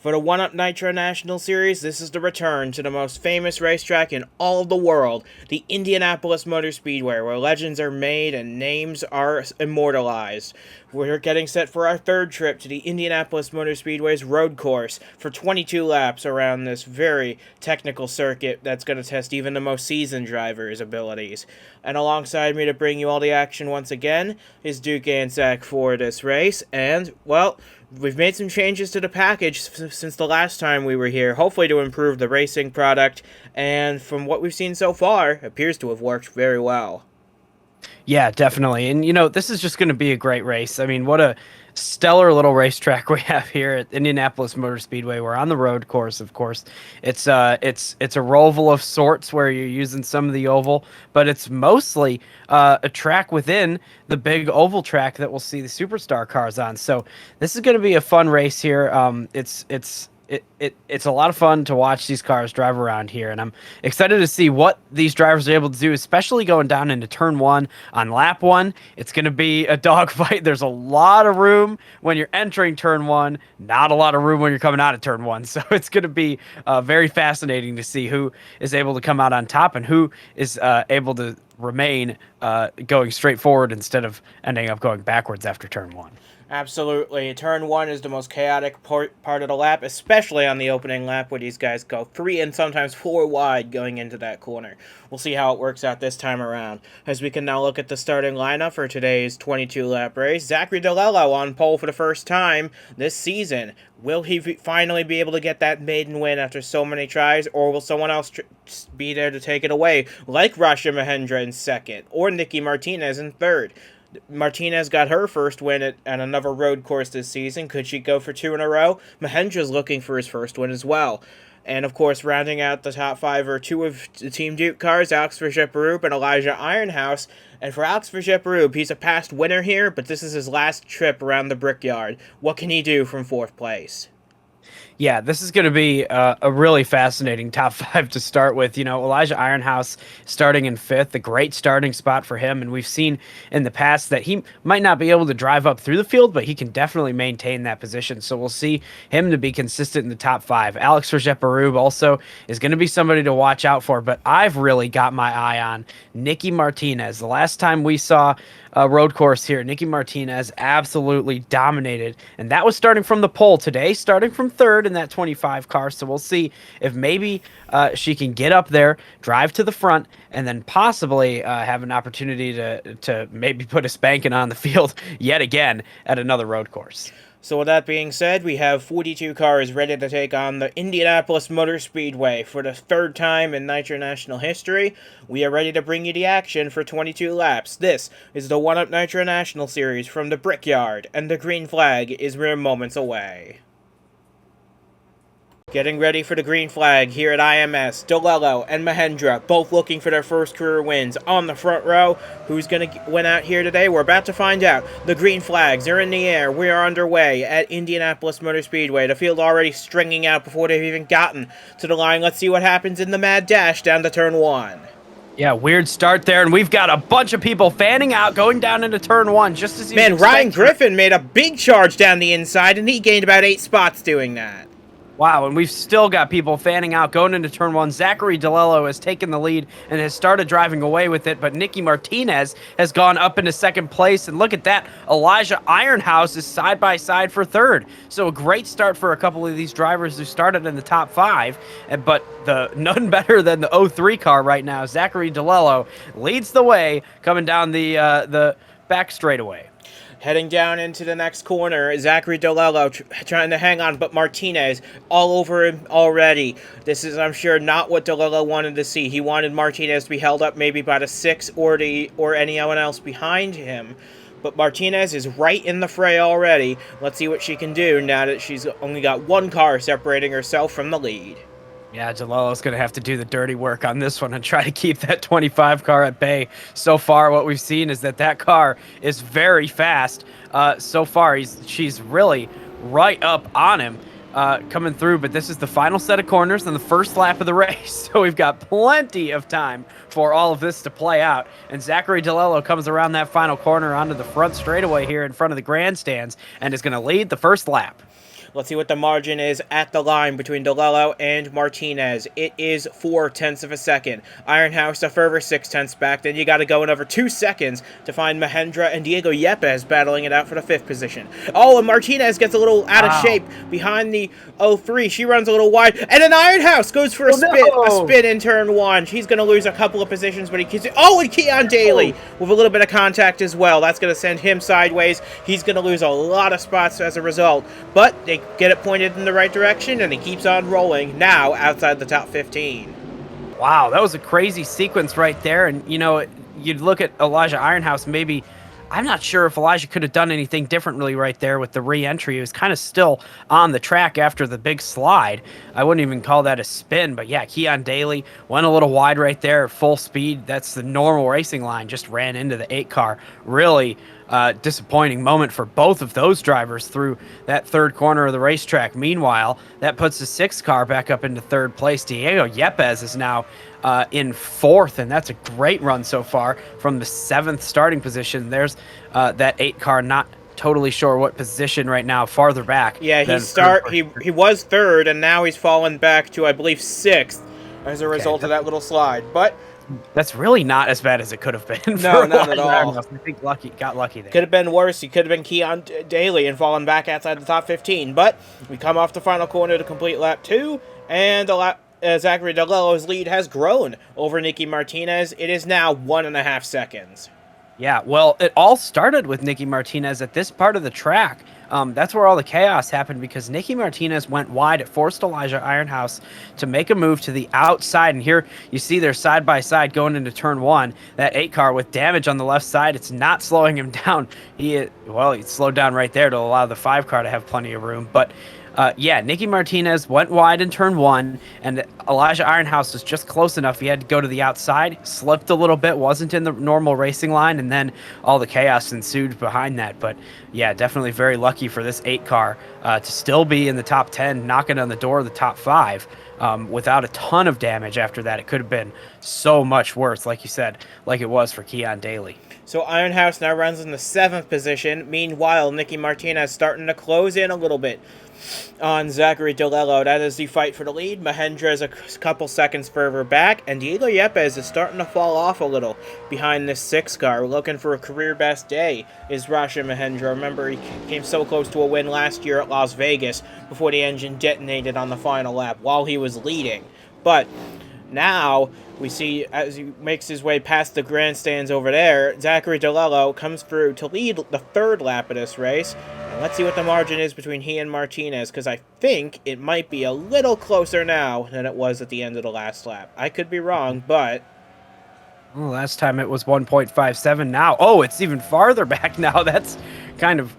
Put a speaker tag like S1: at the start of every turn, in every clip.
S1: For the One-Up Nitro National Series, this is the return to the most famous racetrack in all of the world, the Indianapolis Motor Speedway, where legends are made and names are immortalized. We're getting set for our third trip to the Indianapolis Motor Speedway's road course for 22 laps around this very technical circuit that's going to test even the most seasoned drivers' abilities. And alongside me to bring you all the action once again is Duke and Zach for this race, and, well, we've made some changes to the package since the last time we were here, hopefully to improve the racing product, and from what we've seen so far, appears to have worked very well.
S2: Yeah, definitely. And this is just going to be a great race. I mean, what a stellar little racetrack we have here at Indianapolis Motor Speedway. We're on the road course, of course. It's a roval of sorts where you're using some of the oval, but it's mostly a track within the big oval track that we'll see the superstar cars on. So this is going to be a fun race here. It's a lot of fun to watch these cars drive around here, and I'm excited to see what these drivers are able to do, especially going down into turn one on lap one. It's going to be a dogfight. There's a lot of room when you're entering turn one, not a lot of room when you're coming out of turn one. So it's going to be very fascinating to see who is able to come out on top and who is able to remain going straight forward instead of ending up going backwards after turn one.
S1: Absolutely. Turn one is the most chaotic part of the lap, especially on the opening lap where these guys go 3 and sometimes 4 wide going into that corner. We'll see how it works out this time around. As we can now look at the starting lineup for today's 22-lap race, Zachary DiLello on pole for the first time this season. Will he finally be able to get that maiden win after so many tries, or will someone else be there to take it away, like Rasha Mahendra in second, or Nicky Martinez in third? Martinez got her first win at another road course this season. Could she go for 2 in a row? Mahendra's looking for his first win as well. And, of course, rounding out the top 5 are 2 of the Team Duke cars, Alex Vergepperoup and Elijah Ironhouse. And for Alex Vergepperoup, he's a past winner here, but this is his last trip around the Brickyard. What can he do from 4th place?
S2: Yeah, this is going to be a really fascinating top 5 to start with. Elijah Ironhouse starting in 5th, a great starting spot for him. And we've seen in the past that he might not be able to drive up through the field, but he can definitely maintain that position. So we'll see him to be consistent in the top 5. Alex Vergepperoup also is going to be somebody to watch out for, but I've really got my eye on Nicky Martinez. The last time we saw a road course here, Nicky Martinez absolutely dominated, and that was starting from the pole today, starting from 3rd in that 25 car. So we'll see if maybe she can get up there, drive to the front, and then possibly have an opportunity to maybe put a spanking on the field yet again at another road course.
S1: So with that being said, we have 42 cars ready to take on the Indianapolis Motor Speedway for the 3rd time in Nitro National history. We are ready to bring you the action for 22 laps. This is the One-Up Nitro National Series from the Brickyard, and the green flag is mere moments away. Getting ready for the green flag here at IMS, DiLello and Mahendra, both looking for their first career wins on the front row. Who's going to win out here today? We're about to find out. The green flags are in the air. We are underway at Indianapolis Motor Speedway. The field already stringing out before they've even gotten to the line. Let's see what happens in the mad dash down to turn 1.
S2: Yeah, weird start there, and we've got a bunch of people fanning out, going down into turn 1, just as you
S1: Man, Ryan Griffin made a big charge down the inside, and he gained about 8 spots doing that.
S2: Wow, and we've still got people fanning out going into turn 1. Zachary DiLello has taken the lead and has started driving away with it, but Nicky Martinez has gone up into 2nd place, and look at that, Elijah Ironhouse is side by side for 3rd. So a great start for a couple of these drivers who started in the top 5, but none better than the 03 car right now. Zachary DiLello leads the way coming down the back straightaway.
S1: Heading down into the next corner, Zachary DiLello trying to hang on, but Martinez all over him already. This is, I'm sure, not what DiLello wanted to see. He wanted Martinez to be held up maybe by the 6 or anyone else behind him. But Martinez is right in the fray already. Let's see what she can do now that she's only got 1 car separating herself from the lead.
S2: Yeah, DiLello's going to have to do the dirty work on this one and try to keep that 25 car at bay. So far, what we've seen is that car is very fast. So far, she's really right up on him coming through, but this is the final set of corners and the first lap of the race. So we've got plenty of time for all of this to play out. And Zachary DiLello comes around that final corner onto the front straightaway here in front of the grandstands and is going to lead the first lap.
S1: Let's see what the margin is at the line between DiLello and Martinez. It is 0.4 of a second. Ironhouse a further 0.6 back. Then you got to go another 2 seconds to find Mahendra and Diego Yepes battling it out for the 5th position. Oh, and Martinez gets a little out of shape behind the 03. She runs a little wide, and then Ironhouse goes for a spin in turn 1. He's going to lose a couple of positions, but he keeps it. Oh, and Keon Daly with a little bit of contact as well. That's going to send him sideways. He's going to lose a lot of spots as a result, but they get it pointed in the right direction, and he keeps on rolling, now outside the top 15.
S2: Wow, that was a crazy sequence right there, and, you know, you'd look at Elijah Ironhouse, maybe, I'm not sure if Elijah could have done anything differently right there with the re-entry. He was kind of still on the track after the big slide. I wouldn't even call that a spin, but yeah, Keon Daly went a little wide right there at full speed. That's the normal racing line, just ran into the 8 car. Really disappointing moment for both of those drivers through that 3rd corner of the racetrack. Meanwhile, that puts the 6 car back up into 3rd place. Diego Yepes is now in 4th, and that's a great run so far from the 7th starting position. There's that 8 car, not totally sure what position right now, farther back.
S1: Yeah, he was 3rd, and now he's fallen back to, I believe, 6th as a result of that little slide. But
S2: that's really not as bad as it could have been.
S1: No, not at all.
S2: I think got lucky there.
S1: Could have been worse. He could have been Keon Daly and fallen back outside the top 15. But we come off the final corner to complete lap 2, and Zachary DiLello's lead has grown over Nicky Martinez. It is now 1.5 seconds.
S2: Yeah, well, it all started with Nicky Martinez at this part of the track. That's where all the chaos happened, because Nicky Martinez went wide. It forced Elijah Ironhouse to make a move to the outside. And here you see they're side by side going into turn 1. That 8 car with damage on the left side. It's not slowing him down. He slowed down right there to allow the 5 car to have plenty of room. But yeah, Nicky Martinez went wide in turn 1, and Elijah Ironhouse was just close enough. He had to go to the outside, slipped a little bit, wasn't in the normal racing line, and then all the chaos ensued behind that. But yeah, definitely very lucky for this 8 car to still be in the top 10, knocking on the door of the top 5 without a ton of damage after that. It could have been so much worse, like you said, like it was for Keon Daly.
S1: So Ironhouse now runs in the 7th position. Meanwhile, Nicky Martinez starting to close in a little bit on Zachary DiLello. That is the fight for the lead. Mahendra is a couple seconds further back, and Diego Yepes is starting to fall off a little behind this 6 car. Looking for a career best day is Rasha Mahendra. Remember, he came so close to a win last year at Las Vegas before the engine detonated on the final lap while he was leading. But now we see, as he makes his way past the grandstands over there, Zachary DiLello comes through to lead the 3rd lap of this race. And let's see what the margin is between he and Martinez, because I think it might be a little closer now than it was at the end of the last lap. I could be wrong, but
S2: well, last time it was 1.57. Now, oh, it's even farther back now. That's kind of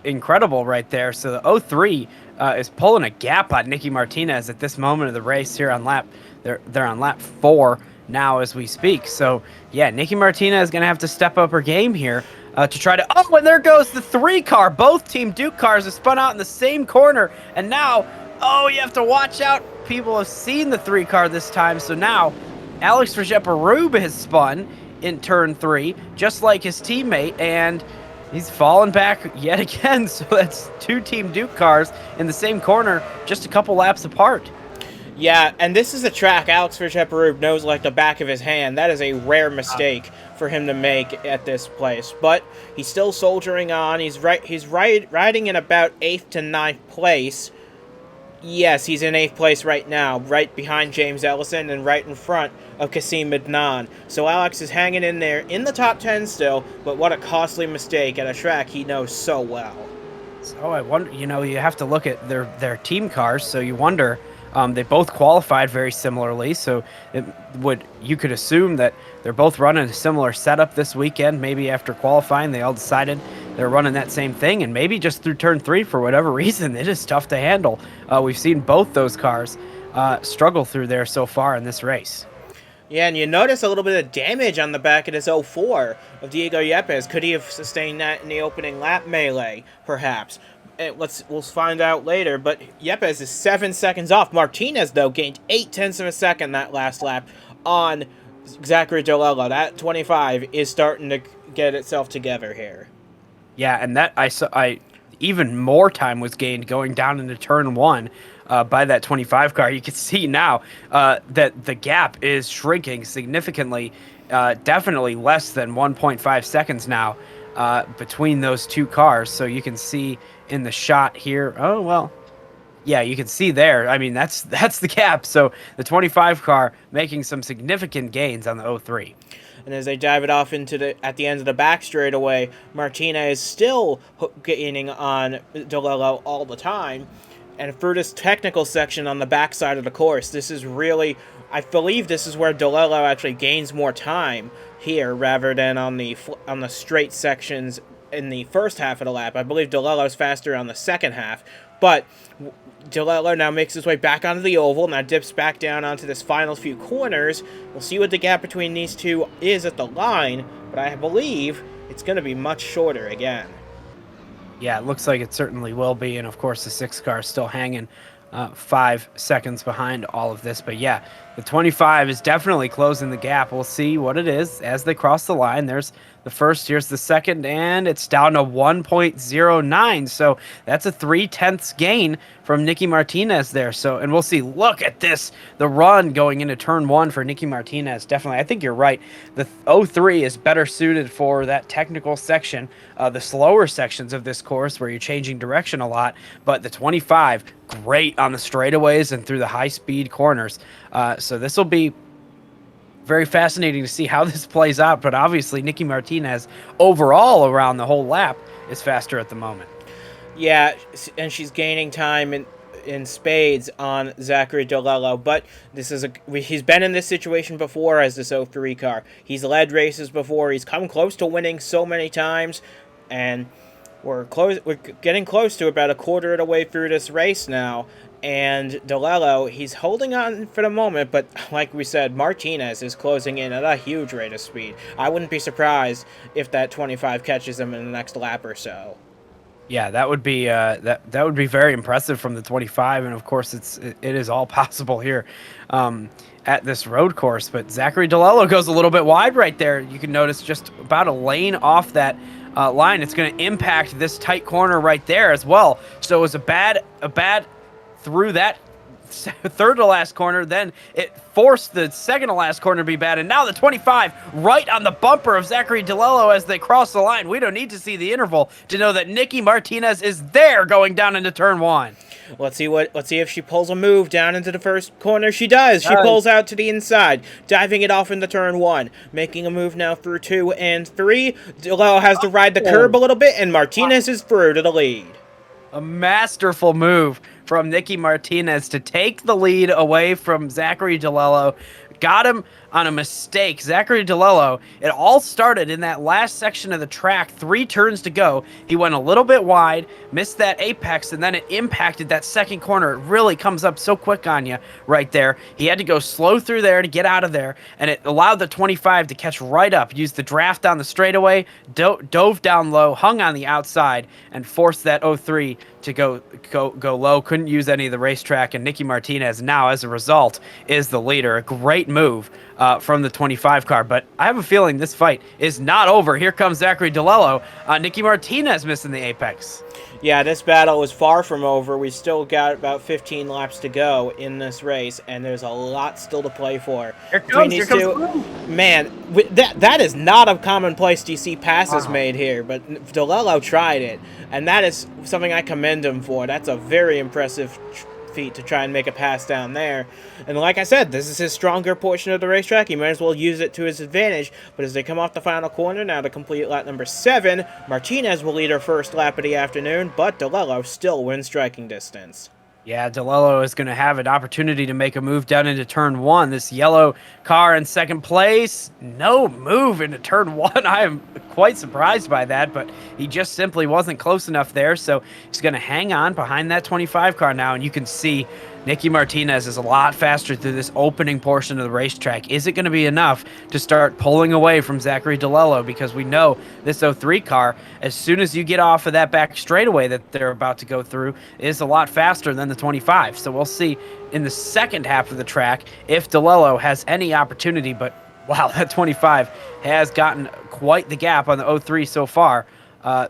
S2: incredible right there. So the 03 is pulling a gap on Nicky Martinez at this moment of the race here on lap. They're on lap 4 now as we speak. So yeah, Nicky Martinez is gonna have to step up her game here to try to. Oh, and there goes the 3 car. Both Team Duke cars have spun out in the same corner, and now, oh, you have to watch out. People have seen the 3 car this time, so now Alex Verjeperube has spun in turn 3, just like his teammate, and he's fallen back yet again. So that's 2 Team Duke cars in the same corner, just a couple laps apart.
S1: Yeah, and this is a track Alex Verjeperube knows like the back of his hand. That is a rare mistake for him to make at this place. But he's still soldiering on. He's riding in about 8th to 9th place. Yes, he's in 8th place right now, right behind James Ellison and right in front of Kasim Adnan. So Alex is hanging in there in the top 10 still, but what a costly mistake at a track he knows so well.
S2: So I wonder, you have to look at their team cars, so you wonder. They both qualified very similarly, so you could assume that they're both running a similar setup this weekend. Maybe after qualifying, they all decided they're running that same thing, and maybe just through turn 3, for whatever reason, it is tough to handle. We've seen both those cars struggle through there so far in this race.
S1: Yeah, and you notice a little bit of damage on the back of this 04 of Diego Yepes. Could he have sustained that in the opening lap melee, perhaps? We'll find out later, but Yepes is 7 seconds off. Martinez, though, gained 0.8 of a second that last lap on Zachary DiLello. That 25 is starting to get itself together here.
S2: Yeah, and that even more time was gained going down into turn one by that 25 car. You can see now that the gap is shrinking significantly, definitely less than 1.5 seconds now between those two cars. So you can see in the shot here, oh, well, yeah, you can see there. I mean, that's the gap. So the 25 car making some significant gains on the 03.
S1: And as they dive it off at the end of the back straightaway, Martinez still gaining on DiLello all the time. And through this technical section on the backside of the course, this is really, I believe this is where DiLello actually gains more time here rather than on the straight sections in the first half of the lap. I believe DiLello's faster on the second half, but DiLello now makes his way back onto the oval, now dips back down onto this final few corners. We'll see what the gap between these two is at the line, but I believe it's going to be much shorter again.
S2: Yeah, it looks like it certainly will be, and of course the 6 car is still hanging 5 seconds behind all of this. But yeah, the 25 is definitely closing the gap. We'll see what it is as they cross the line. There's the first, here's the second, and it's down to 1.09. So that's a 0.3 gain from Nicky Martinez there. So, and we'll see, look at this, the run going into turn one for Nicky Martinez. Definitely, I think you're right. The 03 is better suited for that technical section, the slower sections of this course where you're changing direction a lot. But the 25, great on the straightaways and through the high-speed corners. So this will be very fascinating to see how this plays out. But obviously, Nicky Martinez, overall around the whole lap, is faster at the moment.
S1: Yeah, and she's gaining time in spades on Zachary DiLello, but he's been in this situation before as this 03 car. He's led races before. He's come close to winning so many times, and we're getting close to about a quarter of the way through this race now. And DiLello, he's holding on for the moment, but like we said, Martinez is closing in at a huge rate of speed. I wouldn't be surprised if that 25 catches him in the next lap or so.
S2: Yeah, that would be that would be very impressive from the 25, and of course it is all possible here at this road course. But Zachary DiLello goes a little bit wide right there. You can notice just about a lane off that line. It's going to impact this tight corner right there as well. So it was a bad through that third to last corner, then it forced the second to last corner to be bad, and now the 25 right on the bumper of Zachary DiLello as they cross the line. We don't need to see the interval to know that Nicky Martinez is there going down into turn one.
S1: Let's see if she pulls a move down into the first corner. She does. She pulls out to the inside, diving it off into turn one, making a move now through 2 and 3. DiLello has to ride the curb a little bit, and Martinez is through to the lead.
S2: A masterful move from Nicky Martinez to take the lead away from Zachary DiLello. Got him on a mistake. Zachary DiLello, it all started in that last section of the track, 3 turns to go. He went a little bit wide, missed that apex, and then it impacted that second corner. It really comes up so quick on you right there. He had to go slow through there to get out of there, and it allowed the 25 to catch right up, used the draft on the straightaway, dove down low, hung on the outside, and forced that 03 to go low. Couldn't use any of the racetrack, and Nicky Martinez now, as a result, is the leader. A great move from the 25 car, but I have a feeling this fight is not over. Here comes Zachary DiLello. Nicky Martinez missing the apex.
S1: Yeah, this battle is far from over. We still got about 15 laps to go in this race, and there's a lot still to play for.
S2: Here comes two.
S1: Man, that is not a commonplace to see passes made here, but DiLello tried it, and that is something I commend him for. That's a very impressive feet to try and make a pass down there. And like I said, this is his stronger portion of the racetrack. He might as well use it to his advantage. But as they come off the final corner, now to complete lap number 7, Martinez will lead her first lap of the afternoon, but DiLello still wins striking distance.
S2: Yeah, DiLello is going to have an opportunity to make a move down into turn 1. This yellow car in second place, no move into turn 1. I am quite surprised by that, but he just simply wasn't close enough there, so he's going to hang on behind that 25 car now, and you can see Nicky Martinez is a lot faster through this opening portion of the racetrack. Is it going to be enough to start pulling away from Zachary DiLello? Because we know this 03 car, as soon as you get off of that back straightaway that they're about to go through, is a lot faster than the 25. So we'll see in the second half of the track if DiLello has any opportunity. But wow, that 25 has gotten quite the gap on the 03 so far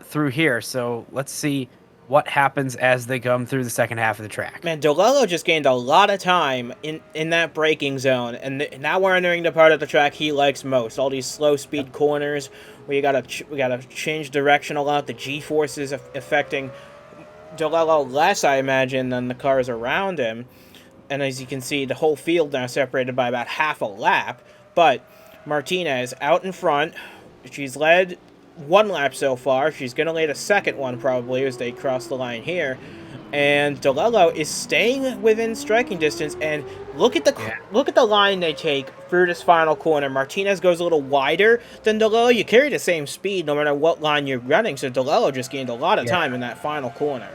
S2: through here. So let's see what happens as they come through the second half of the track.
S1: Man, DiLello just gained a lot of time in that braking zone, and now we're entering the part of the track he likes most. All these slow speed corners where you gotta change direction a lot. The G-forces affecting DiLello less, I imagine, than the cars around him. And as you can see, the whole field now separated by about half a lap. But Martinez out in front. She's led one lap so far. She's going to lead a second one probably as they cross the line here. And DiLello is staying within striking distance. And look at the line they take through this final corner. Martinez goes a little wider than DiLello. You carry the same speed no matter what line you're running. So DiLello just gained a lot of time in that final corner.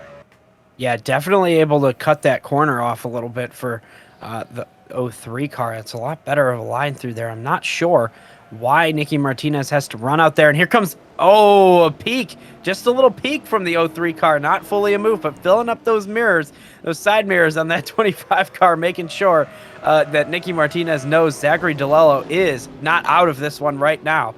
S2: Yeah, definitely able to cut that corner off a little bit for the 03 car. It's a lot better of a line through there. I'm not sure why Nicky Martinez has to run out there. And here comes, a peak. Just a little peak from the 03 car. Not fully a move, but filling up those mirrors, those side mirrors on that 25 car, making sure that Nicky Martinez knows Zachary DiLello is not out of this one right now.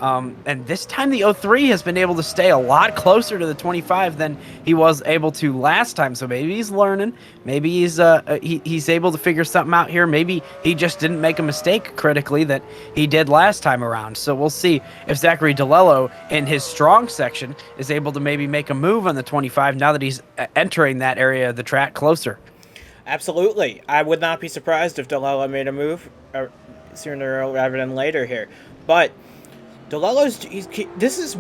S2: And this time the 03 has been able to stay a lot closer to the 25 than he was able to last time. So maybe he's learning. Maybe he's able to figure something out here. Maybe he just didn't make a mistake critically that he did last time around. So we'll see if Zachary DiLello in his strong section is able to maybe make a move on the 25 now that he's entering that area of the track closer.
S1: Absolutely. I would not be surprised if DiLello made a move sooner rather than later here. But DiLello's, this is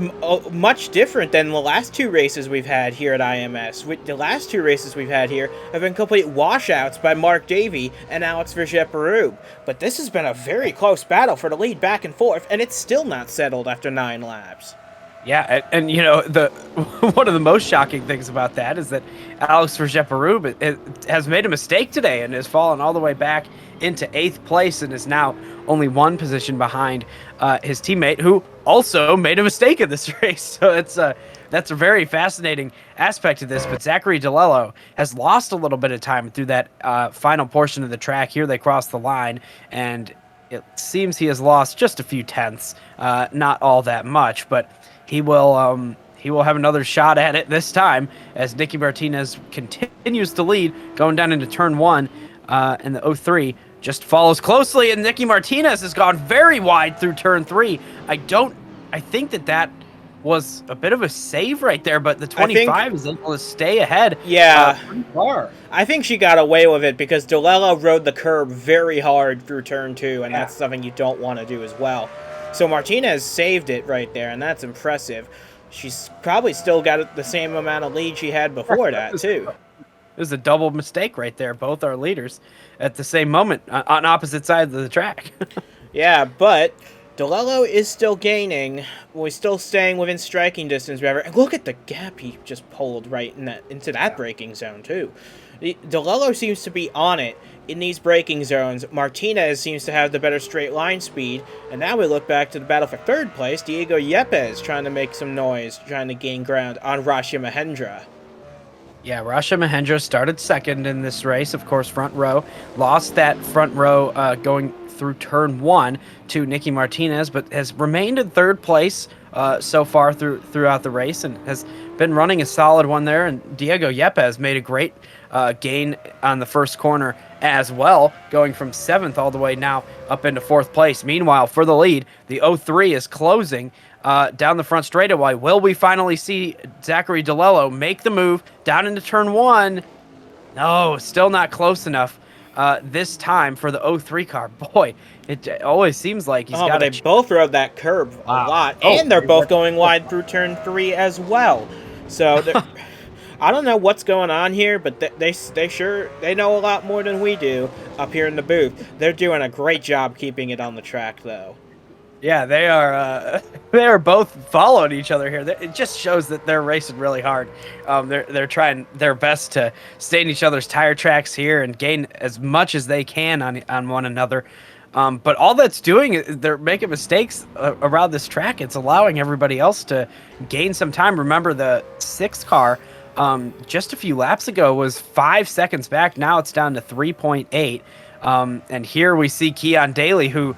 S1: much different than the last two races we've had here at IMS. The last two races we've had here have been complete washouts by Mark Davey and Alex Verget-Berube. But this has been a very close battle for the lead back and forth, and it's still not settled after 9 laps.
S2: Yeah, and the one of the most shocking things about that is that Alex Verget-Berube has made a mistake today and has fallen all the way back into 8th place and is now only one position behind his teammate, who also made a mistake in this race. So that's a very fascinating aspect of this. But Zachary DiLello has lost a little bit of time through that final portion of the track. Here they cross the line, and it seems he has lost just a few tenths, not all that much, but he will have another shot at it this time as Nicky Martinez continues to lead going down into turn 1, and the 03 just follows closely, and Nicky Martinez has gone very wide through turn 3. I think that was a bit of a save right there, but the 25 is able to stay ahead.
S1: Yeah.
S2: Pretty far.
S1: I think she got away with it because DiLello rode the curb very hard through turn 2, and that's something you don't want to do as well. So Martinez saved it right there, and that's impressive. She's probably still got the same amount of lead she had before that, too.
S2: It was a double mistake right there. Both our leaders at the same moment on opposite sides of the track.
S1: Yeah, but DiLello is still gaining. We're still staying within striking distance, rather. And look at the gap he just pulled right into that braking zone, too. DiLello seems to be on it in these braking zones. Martinez seems to have the better straight line speed. And now we look back to the battle for 3rd place. Diego Yepes trying to make some noise, trying to gain ground on Rasha Mahendra.
S2: Yeah, Rasha Mahendra started 2nd in this race, of course, front row. Lost that front row going through turn 1 to Nicky Martinez, but has remained in 3rd place so far throughout the race and has been running a solid one there. And Diego Yepes made a great gain on the first corner as well, going from 7th all the way now up into 4th place. Meanwhile, for the lead, the 03 is closing down the front straightaway. Will we finally see Zachary DiLello make the move down into turn 1? No, still not close enough this time for the 03 car. Boy, it always seems like he's got.
S1: They both rode that curb a lot, and they're both going wide through turn 3 as well. So I don't know what's going on here, but they know a lot more than we do up here in the booth. They're doing a great job keeping it on the track, though.
S2: Yeah, they are. They are both following each other here. It just shows that they're racing really hard. They're trying their best to stay in each other's tire tracks here and gain as much as they can on one another. But all that's doing, they're making mistakes around this track. It's allowing everybody else to gain some time. Remember, the 6th car just a few laps ago was 5 seconds back. Now it's down to 3.8. And here we see Keon Daly, who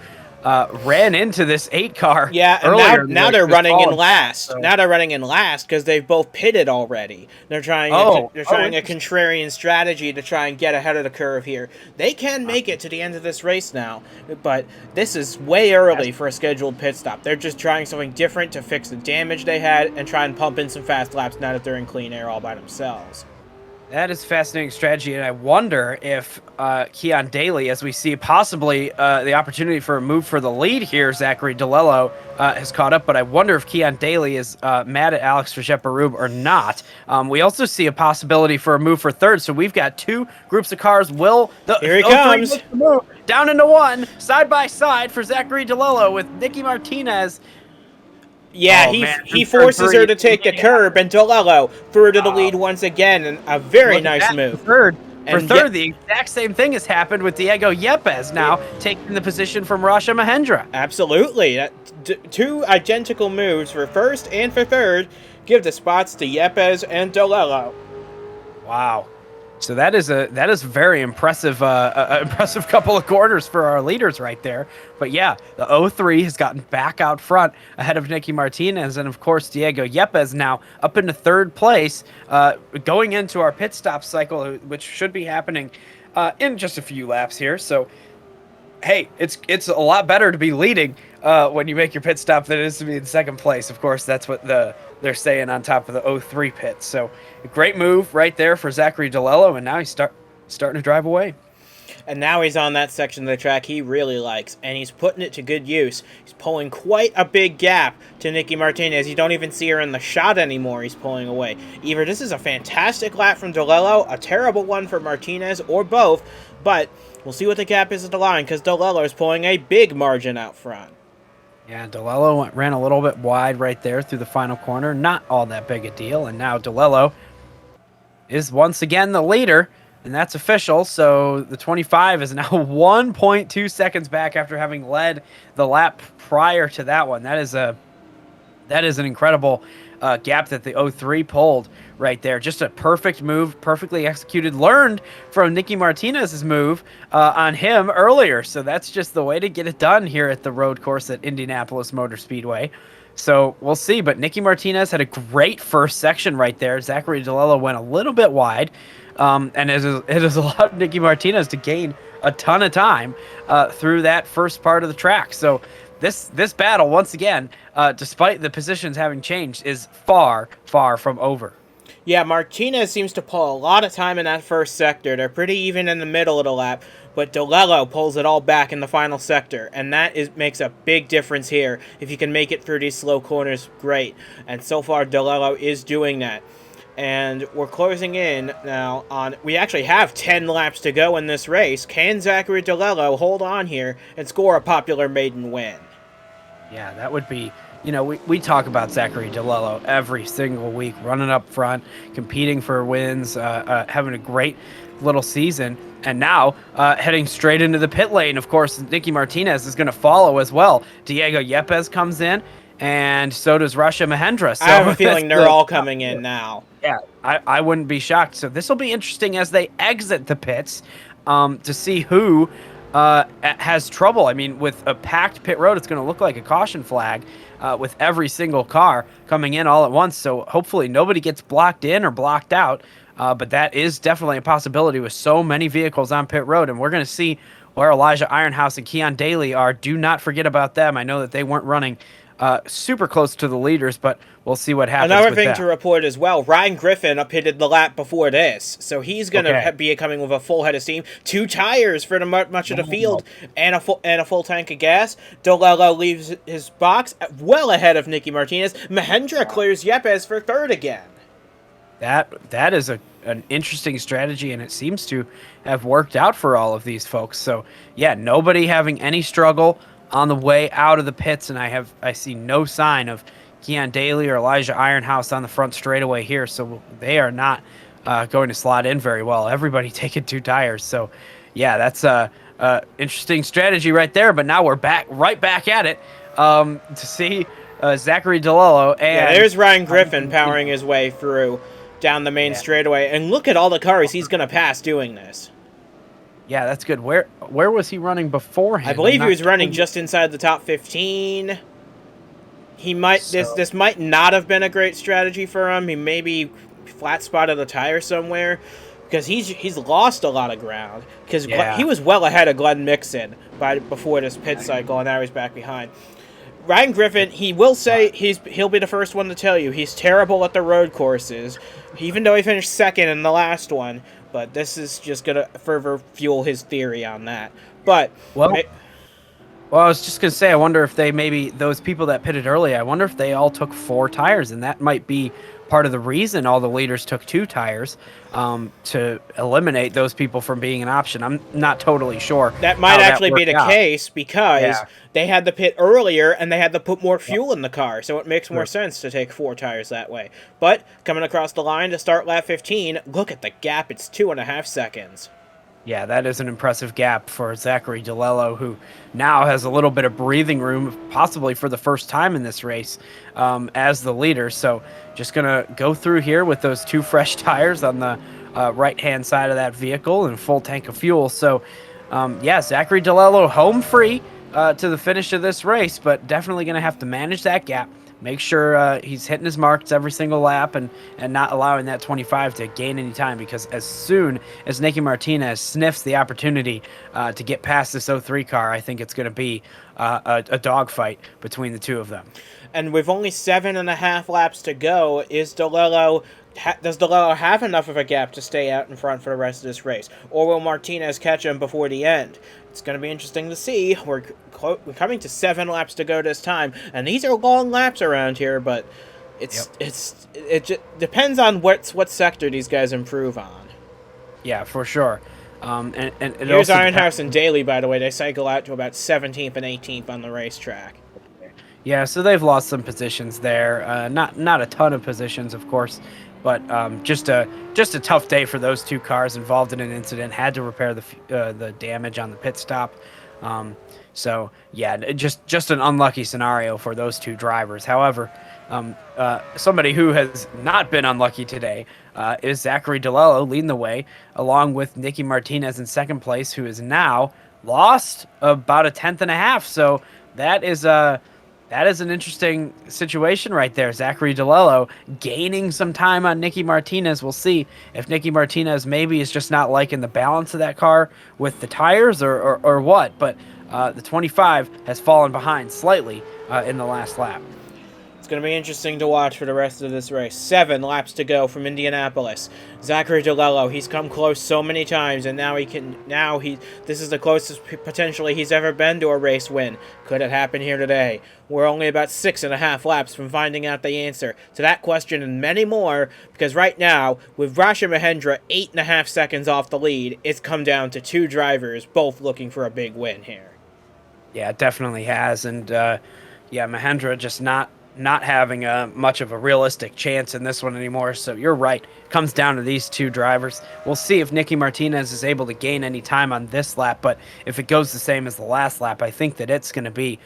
S2: ran into this 8 car.
S1: Yeah, and
S2: earlier
S1: now they're running in last.
S2: So.
S1: Now they're running in last because they've both pitted already. They're trying a contrarian strategy to try and get ahead of the curve here. They can make it to the end of this race now, but this is way early for a scheduled pit stop. They're just trying something different to fix the damage they had and try and pump in some fast laps now that they're in clean air all by themselves.
S2: That is fascinating strategy, and I wonder if Keon Daly, as we see possibly the opportunity for a move for the lead here, Zachary DiLello has caught up, but I wonder if Keon Daly is mad at Alex Regeparub or not. We also see a possibility for a move for third, so we've got 2 groups of cars.
S1: Here he comes.
S2: Move down into 1, side by side for Zachary DiLello with Nicky Martinez.
S1: Yeah, he forces her to take the curb, and DiLello through to the lead once again, and a very nice move.
S2: For third, the exact same thing has happened with Diego Yepes now taking the position from Rasha Mahendra.
S1: Absolutely. 2 identical moves for first and for third give the spots to Yepes and DiLello.
S2: Wow. So that is very impressive, impressive couple of corners for our leaders right there. But yeah, the 03 has gotten back out front ahead of Nicky Martinez, and of course Diego Yepes now up into third place, going into our pit stop cycle, which should be happening in just a few laps here. So hey, it's a lot better to be leading when you make your pit stop than it is to be in second place. Of course, that's what they're saying on top of the 03 pit. So a great move right there for Zachary DiLello, and now he's starting to drive away.
S1: And now he's on that section of the track he really likes, and he's putting it to good use. He's pulling quite a big gap to Nicky Martinez. You don't even see her in the shot anymore. He's pulling away. Either this is a fantastic lap from DiLello, a terrible one for Martinez, or both, but we'll see what the gap is at the line, because DiLello is pulling a big margin out front.
S2: Yeah, DiLello ran a little bit wide right there through the final corner. Not all that big a deal. And now DiLello is once again the leader, and that's official. So the 25 is now 1.2 seconds back after having led the lap prior to that one. That is an incredible gap that the 03 pulled right there. Just a perfect move, perfectly executed. Learned from Nicky Martinez's move on him earlier. So that's just the way to get it done here at the road course at Indianapolis Motor Speedway. So we'll see. But Nicky Martinez had a great first section right there. Zachary DiLello went a little bit wide. And it has allowed Nicky Martinez to gain a ton of time through that first part of the track. So this battle, once again, despite the positions having changed, is far, far from over.
S1: Yeah, Martinez seems to pull a lot of time in that first sector. They're pretty even in the middle of the lap, but DiLello pulls it all back in the final sector, and that makes a big difference here. If you can make it through these slow corners, great. And so far, DiLello is doing that. And we're closing in now on... We actually have 10 laps to go in this race. Can Zachary DiLello hold on here and score a popular maiden win?
S2: Yeah, that would be... You know, we talk about Zachary DiLello every single week, running up front, competing for wins, having a great little season, and now heading straight into the pit lane. Of course, Nicky Martinez is going to follow as well. Diego Yepes comes in, and so does Rasha Mahendra. So
S1: I have a feeling they're all coming in now.
S2: Yeah, I wouldn't be shocked. So this will be interesting as they exit the pits to see who has trouble. I mean, with a packed pit road, it's going to look like a caution flag with every single car coming in all at once. So hopefully nobody gets blocked in or blocked out. But that is definitely a possibility with so many vehicles on pit road. And we're going to see where Elijah Ironhouse and Keon Daly are. Do not forget about them. I know that they weren't running super close to the leaders, but we'll see what happens.
S1: Another thing to report as well, Ryan Griffin pitted the lap before this, so he's going to be coming with a full head of steam, 2 tires for much of the field, and a full tank of gas. DiLello leaves his box well ahead of Nicky Martinez. Mahendra clears Yepes for third again.
S2: That is an interesting strategy, and it seems to have worked out for all of these folks. So yeah, nobody having any struggle on the way out of the pits, and I see no sign of Keon Daly or Elijah Ironhouse on the front straightaway here, so they are not going to slot in very well. Everybody taking 2 tires, so yeah, that's a interesting strategy right there. But now we're right back at it to see Zachary DiLello, and
S1: yeah, there's Ryan Griffin powering his way through down the main straightaway, and look at all the cars he's going to pass doing this.
S2: Yeah, that's good. Where was he running beforehand?
S1: I believe he was running just inside the top 15. He might this might not have been a great strategy for him. He maybe flat spotted a tire somewhere because he's lost a lot of ground because he was well ahead of Glenn Mixon before this pit cycle, and now he's back behind. Ryan Griffin, he will say he'll be the first one to tell you he's terrible at the road courses, even though he finished second in the last one. But this is just gonna further fuel his theory on that. But
S2: well, I was just gonna say, I wonder if those people that pitted early, I wonder if they all took 4 tires, and that might be part of the reason all the leaders took 2 tires, to eliminate those people from being an option. I'm not totally sure.
S1: That might actually be the case because they had to pit earlier and they had to put more fuel in the car, so it makes more sense to take 4 tires that way. But coming across the line to start lap 15, look at the gap. It's 2.5 seconds.
S2: Yeah, that is an impressive gap for Zachary DiLello, who now has a little bit of breathing room, possibly for the first time in this race, as the leader. So just going to go through here with those 2 fresh tires on the right-hand side of that vehicle and full tank of fuel. So, yeah, Zachary DiLello home free to the finish of this race, but definitely going to have to manage that gap. Make sure he's hitting his marks every single lap and not allowing that 25 to gain any time, because as soon as Nicky Martinez sniffs the opportunity to get past this 03 car, I think it's going to be a dogfight between the two of them.
S1: And with only 7.5 laps to go, does DiLello have enough of a gap to stay out in front for the rest of this race? Or will Martinez catch him before the end? It's going to be interesting to see. We're coming to 7 laps to go this time, and these are long laps around here, but it just depends on what sector these guys improve on.
S2: Yeah, for sure. And
S1: here's Ironhouse and Daly, by the way. They cycle out to about 17th and 18th on the racetrack.
S2: Yeah, so they've lost some positions there. Not a ton of positions, of course, but just a tough day for those 2 cars involved in an incident. Had to repair the damage on the pit stop. So yeah, just an unlucky scenario for those 2 drivers. However, somebody who has not been unlucky today is Zachary DiLello, leading the way, along with Nicky Martinez in second place, who is now lost about 1.5 tenths. So that is an interesting situation right there. Zachary DiLello gaining some time on Nicky Martinez. We'll see if Nicky Martinez maybe is just not liking the balance of that car with the tires or what. But the 25 has fallen behind slightly in the last lap.
S1: It's going to be interesting to watch for the rest of this race. 7 laps to go from Indianapolis. Zachary DiLello, he's come close so many times, and this is the closest potentially he's ever been to a race win. Could it happen here today? We're only about 6.5 laps from finding out the answer to that question and many more, because right now, with Rasha Mahendra 8.5 seconds off the lead, it's come down to 2 drivers, both looking for a big win here.
S2: Yeah, it definitely has, and Mahendra just not having much of a realistic chance in this one anymore. So you're right. It comes down to these 2 drivers. We'll see if Nicky Martinez is able to gain any time on this lap, but if it goes the same as the last lap, I think that it's going to be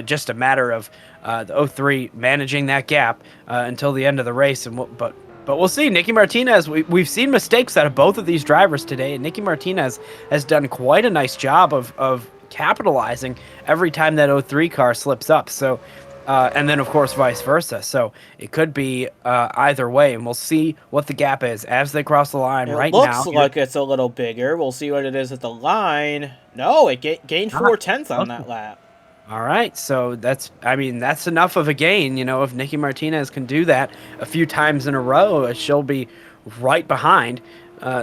S2: just a matter of the 03 managing that gap until the end of the race. But we'll see. Nicky Martinez, we've seen mistakes out of both of these drivers today, and Nicky Martinez has done quite a nice job of capitalizing every time that 03 car slips up. So and then, of course, vice versa. So it could be either way, and we'll see what the gap is as they cross the line right now. It
S1: looks like it's a little bigger. We'll see what it is at the line. No, it gained 4/10 on that lap.
S2: All right, so that's enough of a gain. You know, if Nicky Martinez can do that a few times in a row, she'll be right behind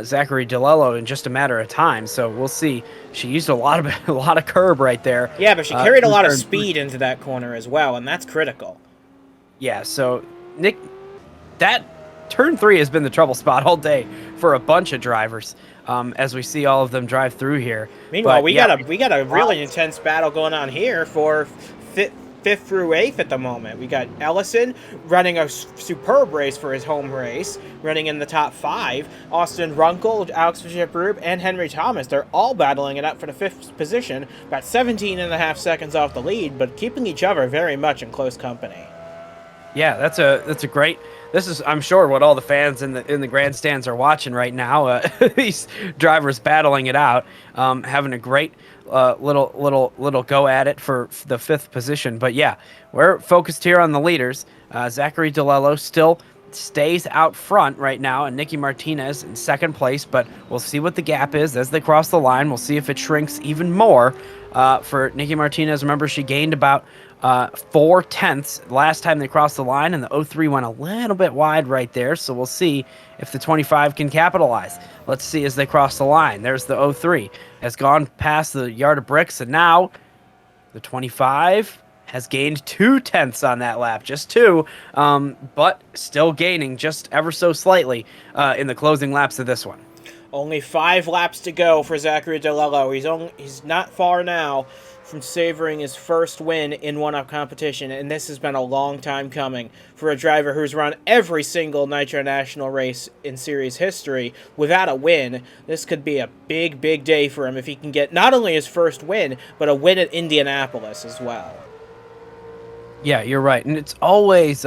S2: Zachary DiLello in just a matter of time. So we'll see. She used a lot of curb right there.
S1: Yeah, but she carried a lot of speed into that corner as well, and that's critical.
S2: Yeah, so Nick, that turn 3 has been the trouble spot all day for a bunch of drivers, as we see all of them drive through here.
S1: Meanwhile, we got a really intense battle going on here for 5th through 8th at the moment. We got Ellison running a superb race for his home race, running in the top 5. Austin Runkle, Alex Fischer-Brube, and Henry Thomas, they're all battling it up for the 5th position, about 17.5 seconds off the lead, but keeping each other very much in close company.
S2: Yeah, that's a great this is, I'm sure, what all the fans in the grandstands are watching right now. These drivers battling it out, having a great little go at it for the 5th position. But yeah, we're focused here on the leaders. Zachary DiLello still stays out front right now, and Nicky Martinez in 2nd place, but we'll see what the gap is as they cross the line. We'll see if it shrinks even more for Nicky Martinez. Remember, she gained about 4/10 last time they crossed the line, and the 03 went a little bit wide right there, so we'll see if the 25 can capitalize. Let's see as they cross the line. There's the 03, has gone past the yard of bricks, and now the 25 has gained 2/10 on that lap, just 2, but still gaining just ever so slightly in the closing laps of this one.
S1: Only 5 laps to go for Zachary DiLello. He's not far now from savoring his first win in one-up competition, and this has been a long time coming for a driver who's run every single Nitro National race in series history without a win. This could be a big, big day for him if he can get not only his first win, but a win at Indianapolis as well.
S2: Yeah, you're right, and it's always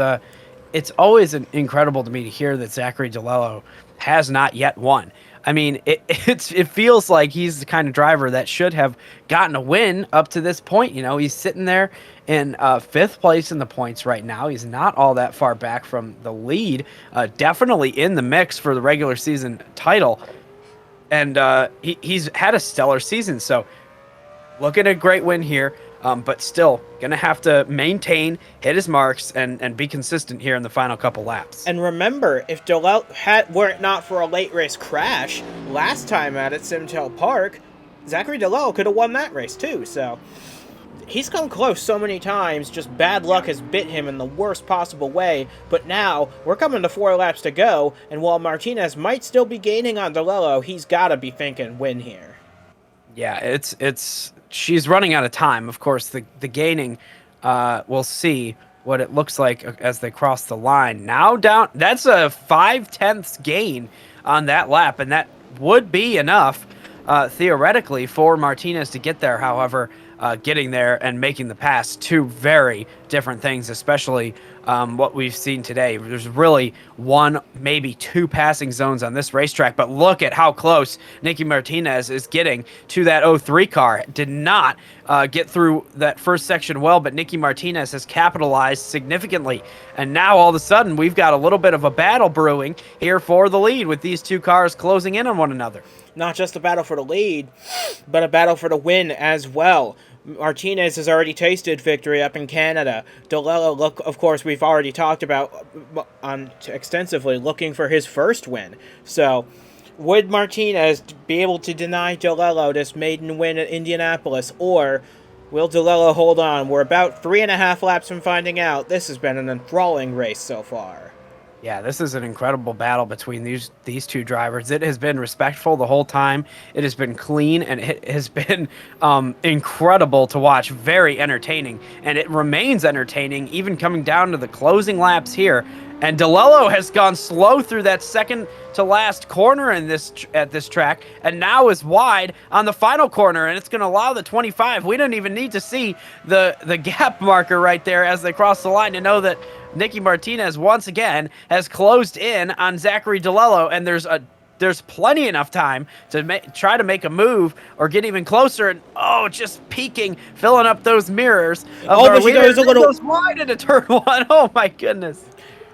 S2: incredible to me to hear that Zachary DiLello has not yet won. I mean, it feels like he's the kind of driver that should have gotten a win up to this point. You know, he's sitting there in 5th place in the points right now. He's not all that far back from the lead. Definitely in the mix for the regular season title, and he's had a stellar season. So, look at a great win here. But still going to have to maintain, hit his marks, and be consistent here in the final couple laps.
S1: And remember, if DiLello were it not for a late race crash last time at Simtel Park, Zachary DiLello could have won that race too. So he's come close so many times, just bad luck has bit him in the worst possible way. But now we're coming to 4 laps to go, and while Martinez might still be gaining on DiLello, he's got to be thinking win here.
S2: Yeah, she's running out of time. Of course, the gaining, we'll see what it looks like as they cross the line. Now down, that's a 5/10 gain on that lap, and that would be enough, theoretically, for Martinez to get there. However, getting there and making the pass, 2 very different things, especially what we've seen today. There's really 1, maybe 2 passing zones on this racetrack, but look at how close Nicky Martinez is getting to that 03 car. Did not get through that first section well, but Nicky Martinez has capitalized significantly, and now all of a sudden we've got a little bit of a battle brewing here for the lead with these 2 cars closing in on one another.
S1: Not just a battle for the lead, but a battle for the win as well. Martinez has already tasted victory up in Canada. DiLello, of course, we've already talked about extensively, looking for his first win. So, would Martinez be able to deny DiLello this maiden win at Indianapolis, or will DiLello hold on? We're about 3.5 laps from finding out. This has been an enthralling race so far.
S2: Yeah, this is an incredible battle between these 2 drivers. It has been respectful the whole time. It has been clean, and it has been incredible to watch. Very entertaining, and it remains entertaining even coming down to the closing laps here. And DiLello has gone slow through that second to last corner at this track, and now is wide on the final corner, and it's going to allow the 25. We don't even need to see the gap marker right there as they cross the line to know that Nicky Martinez once again has closed in on Zachary DiLello, and there's plenty enough time to try to make a move or get even closer. And just peeking, filling up those mirrors.
S1: But she goes a little
S2: goes wide into turn 1. Oh my goodness.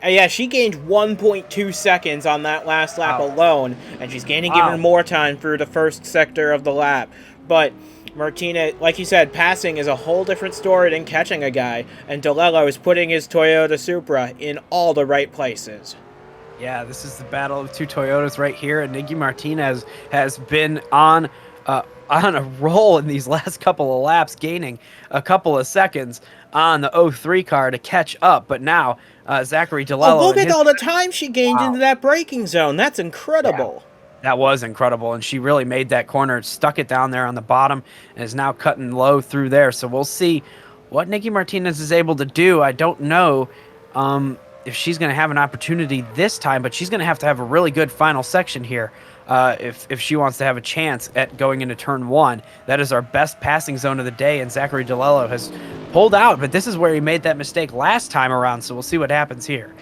S1: Yeah, she gained 1.2 seconds on that last lap alone, and she's gaining even more time through the first sector of the lap. But Martinez, like you said, passing is a whole different story than catching a guy, and DiLello is putting his Toyota Supra in all the right places.
S2: Yeah, this is the battle of 2 Toyotas right here, and Nicky Martinez has been on a roll in these last couple of laps, gaining a couple of seconds on the 03 car to catch up. But now Zachary DiLello.
S1: Look at all the time she gained into that braking zone. That's incredible.
S2: Yeah. That was incredible, and she really made that corner, stuck it down there on the bottom, and is now cutting low through there. So we'll see what Nicky Martinez is able to do. I don't know if she's going to have an opportunity this time, but she's going to have a really good final section here if she wants to have a chance at going into turn 1. That is our best passing zone of the day, and Zachary DiLello has pulled out, but this is where he made that mistake last time around, so we'll see what happens here.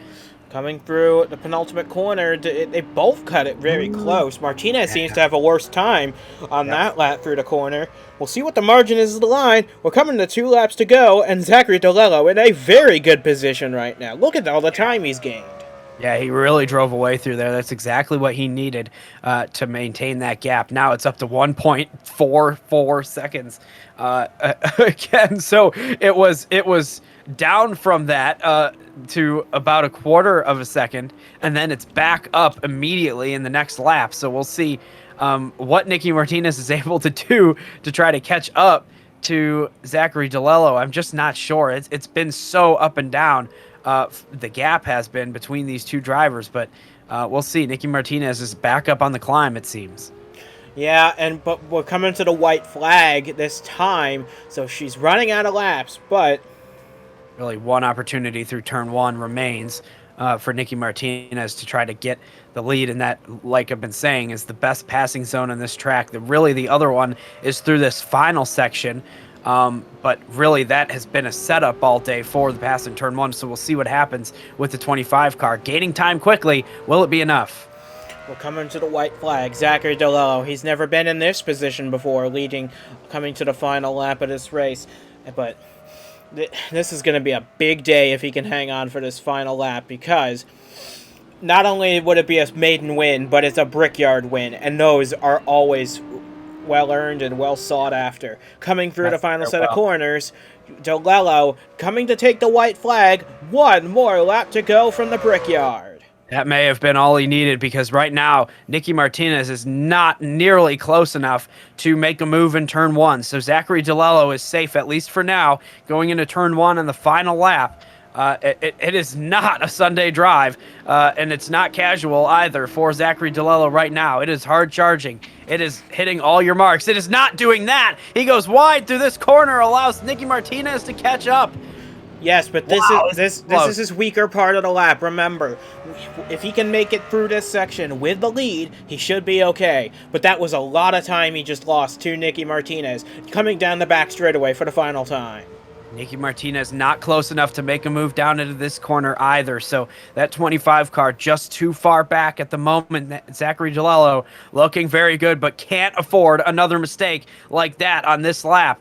S1: Coming through the penultimate corner, they both cut it very close. Martinez seems to have a worse time on that lap through the corner. We'll see what the margin is of the line. We're coming to 2 laps to go, and Zachary DiLello in a very good position right now. Look at all the time he's gained.
S2: Yeah, he really drove away through there. That's exactly what he needed to maintain that gap. Now it's up to 1.44 seconds again. So it was down from that to about a quarter of a second, and then it's back up immediately in the next lap. So we'll see what Nicky Martinez is able to do to try to catch up to Zachary DiLello. I'm just not sure. It's been so up and down. The gap has been between these two drivers, but we'll see. Nicky Martinez is back up on the climb, it seems.
S1: Yeah, but we're coming to the white flag this time, so she's running out of laps, but
S2: really one opportunity through turn 1 remains for Nicky Martinez to try to get the lead, and that, like I've been saying, is the best passing zone in this track. The other one is through this final section. But really, that has been a setup all day for the pass in turn 1, so we'll see what happens with the 25 car. Gaining time quickly, will it be enough?
S1: We're coming to the white flag. Zachary DiLello, he's never been in this position before, coming to the final lap of this race. But this is going to be a big day if he can hang on for this final lap, because not only would it be a maiden win, but it's a Brickyard win, and those are always well-earned and well sought after. Coming through the final set of corners, DiLello coming to take the white flag. One more lap to go from the Brickyard.
S2: That may have been all he needed, because right now, Nicky Martinez is not nearly close enough to make a move in turn 1. So Zachary DiLello is safe, at least for now, going into turn 1 in the final lap. It is not a Sunday drive, and it's not casual either for Zachary DiLello right now. It is hard charging. It is hitting all your marks. It is not doing that. He goes wide through this corner, allows Nicky Martinez to catch up.
S1: Yes, but this is his weaker part of the lap. Remember, if he can make it through this section with the lead, he should be okay. But that was a lot of time he just lost to Nicky Martinez, coming down the back straightaway for the final time.
S2: Nicky Martinez not close enough to make a move down into this corner either. So that 25 car just too far back at the moment. Zachary DiLello looking very good, but can't afford another mistake like that on this lap.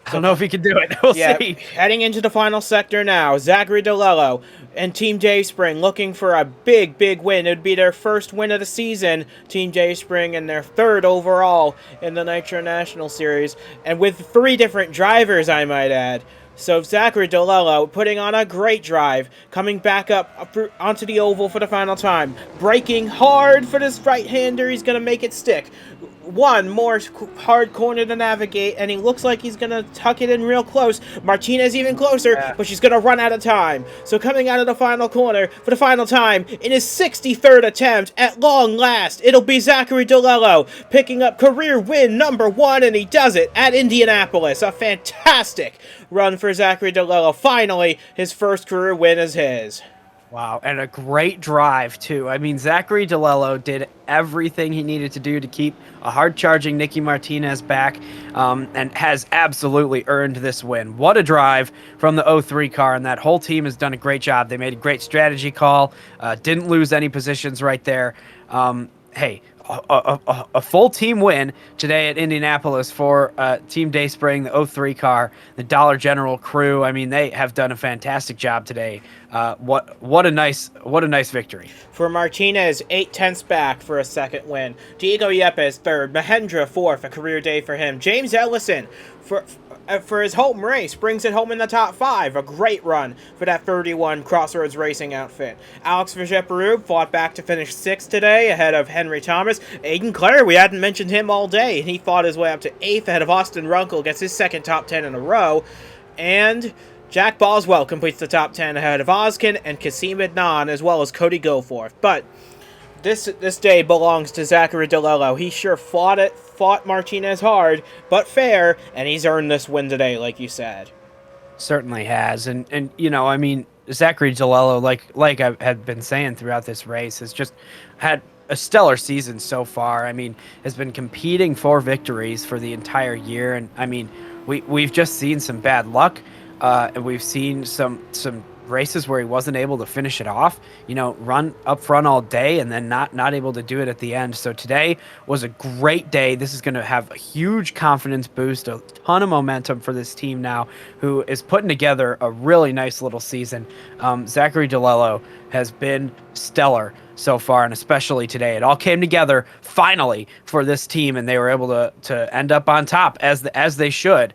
S2: I don't know if he can do it. We'll see.
S1: Heading into the final sector now, Zachary DiLello and Team Dayspring looking for a big, big win. It would be their first win of the season, Team Dayspring, and their 3rd overall in the Nitro National Series, and with 3 different drivers, I might add. So Zachary DiLello putting on a great drive, coming back up onto the oval for the final time, braking hard for this right-hander. He's going to make it stick. One more hard corner to navigate, and he looks like he's going to tuck it in real close. Martinez even closer, but she's going to run out of time. So coming out of the final corner for the final time in his 63rd attempt, at long last, it'll be Zachary DiLello picking up career win number 1, and he does it at Indianapolis. A fantastic run for Zachary DiLello. Finally, his first career win is his.
S2: Wow, and a great drive, too. I mean, Zachary DiLello did everything he needed to do to keep a hard-charging Nicky Martinez back, and has absolutely earned this win. What a drive from the 03 car, and that whole team has done a great job. They made a great strategy call, didn't lose any positions right there. Hey, a full team win today at Indianapolis for Team Dayspring, the 03 car, the Dollar General crew. I mean, they have done a fantastic job today. What a nice victory. For
S1: Martinez, 8/10 back for a second win. Diego Yepes 3rd, Mahendra 4th, a career day for him. James Ellison for his home race brings it home in the top 5. A great run for that 31 Crossroads Racing outfit. Alex Vergeperub fought back to finish 6th today ahead of Henry Thomas. Aiden Clare, we hadn't mentioned him all day, and he fought his way up to 8th ahead of Austin Runkle, gets his 2nd top 10 in a row. And Jack Boswell completes the top 10 ahead of Ozkin and Kasim Adnan, as well as Cody Goforth. But this day belongs to Zachary DiLello. He sure fought Martinez hard, but fair, and he's earned this win today, like you said.
S2: Certainly has. And you know, I mean, Zachary DiLello, like I had been saying throughout this race, has just had a stellar season so far. I mean, has been competing for victories for the entire year, and I mean, we've just seen some bad luck, and we've seen some races where he wasn't able to finish it off, run up front all day and then not able to do it at the end. So today was a great day. This is going to have a huge confidence boost, a ton of momentum for this team now, who is putting together a really nice little season. Zachary DiLello has been stellar so far, and especially today. It all came together finally for this team, and they were able to end up on top as they should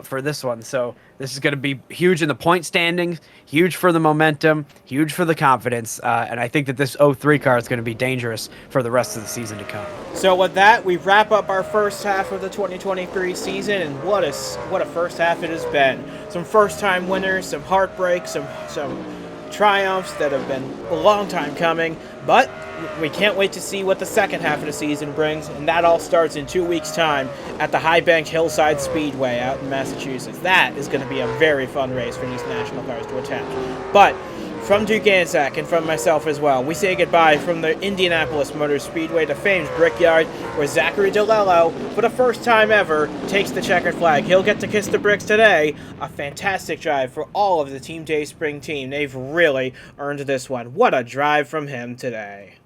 S2: for this one. So this is going to be huge in the point standings, huge for the momentum, huge for the confidence, and I think that this 03 car is going to be dangerous for the rest of the season to come.
S1: So with that, we wrap up our first half of the 2023 season, and what a first half it has been. Some first-time winners, some heartbreaks, some triumphs that have been a long time coming, but we can't wait to see what the second half of the season brings, and that all starts in 2 weeks' time at the High Bank Hillside Speedway out in Massachusetts. That is going to be a very fun race for these national cars to attempt. But from Duke and Zach, and from myself as well, we say goodbye from the Indianapolis Motor Speedway to famed Brickyard, where Zachary DiLello, for the first time ever, takes the checkered flag. He'll get to kiss the bricks today. A fantastic drive for all of the Team Dayspring team. They've really earned this one. What a drive from him today.